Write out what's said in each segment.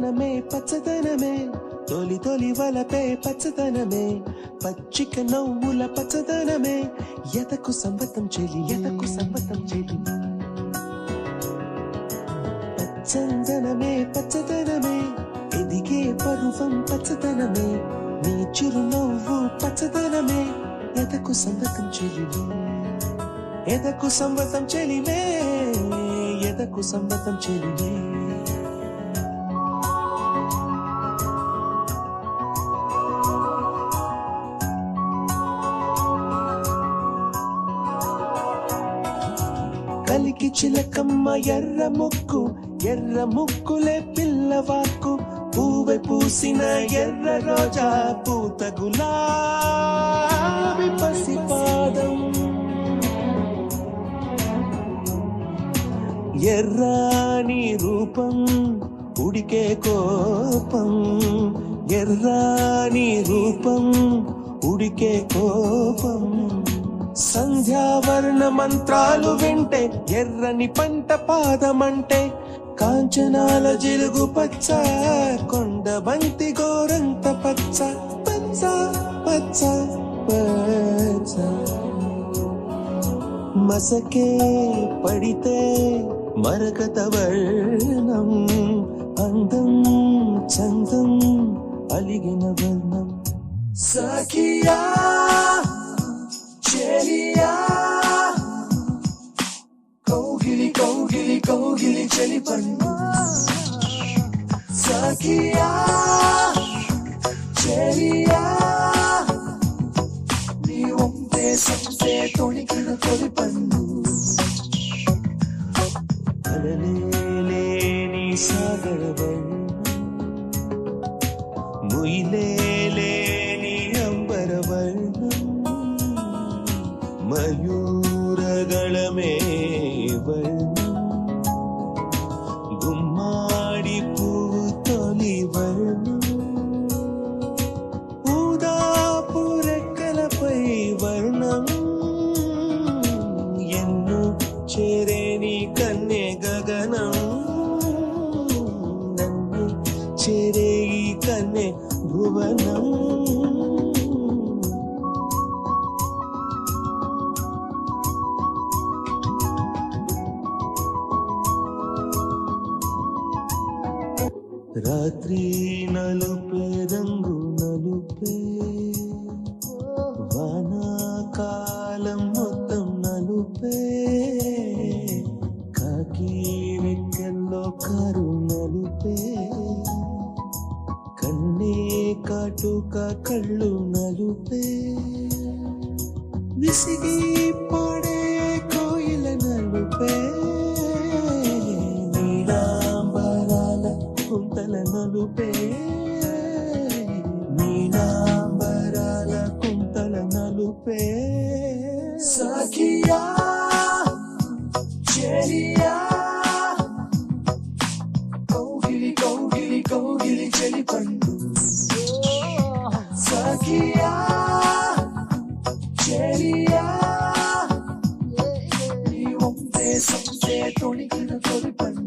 పచ్చదనమే పచ్చదనమే తొలి తొలి వలపే పచ్చదనమే పచ్చిక నవ్వుల పచ్చదనమే ఎదకు సంబతం చెలి ఎదకు సంబతం చెలి పచ్చదనమే పచ్చదనమే ఎదిగే పరువం పచ్చదనమే నీ చిరునవ్వు పచ్చదనమే ఎదకు సంబతం చెలివే ఎదకు సంబతం చెలివే ఎదకు సంబతం చెలివే కలికి చిలకమ్మ ఎర్ర ముక్కులే పిల్లవాకు పూవె పూసిన ఎర్ర రోజా పూత గులాబీ పసిపాదం ఎర్రాని రూపం ఉడికే కోపం ఎర్రాని రూపం ఉడికే కోపం సంధ్యావర్ణ మంత్రాలు వింటే ఎర్రని పంట పాదమంటే కాంచనాల జిలుగు పచ్చ కొండ బంతి గోరంత పచ్చ పచ్చ పచ్చ పచ్చ మసకే పడితే మరకత వర్ణం అందం చందం అలిగిన వర్ణం సఖియా చెలియా కౌగిలి కౌగిలి కౌగిలి చెలి పండు సఖియా చెలియా నీ ఒంటే సంతే తొణికిన తొలి పండు అలలేని సాగర ముయిలేని అంబర వర్ణం మయూరగళమే వర్ణం గుమ్మాడి పువ్వు తొలి వర్ణం ఊదాపు రెక్కలపై వర్ణం ఎన్ను చేరేని కన్నె గగనం నన్ను చేరే ఈ కన్నె భువనం రాత్రి నలుపే రంగు నలుపే వానాకాలం మొత్తం నలుపే కాకి రెక్కల్లో కారు నలుపే కన్నే కాటుక కళ్ళు నలుపే విసిగి పాడే కోయిల నలుపే కుంతల నలుపే నీలాంబరాల కుంతల నలుపే సఖియా చెలియా కౌగిలి కౌగిలి కౌగిలి చెలి పండు సఖియా చెలియా నీ ఒంటే సంతే తొణికిన తొలి పండు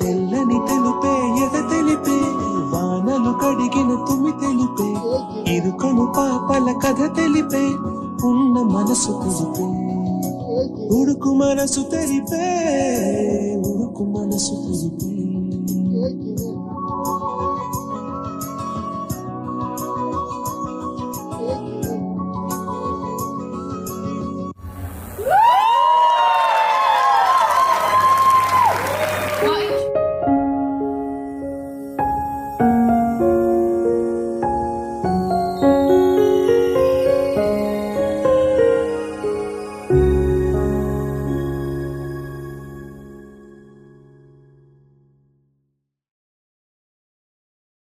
తెల్లని తెలుపే ఎద తెలిపే వానలు కడిగిన తుమి తెలిపే ఇరుకను పాపల కథ తెలిపే ఉన్న మనసు తెలిపే ఉడుకు మనసు తెలిపే ఉడుకు మనసు తెలిపే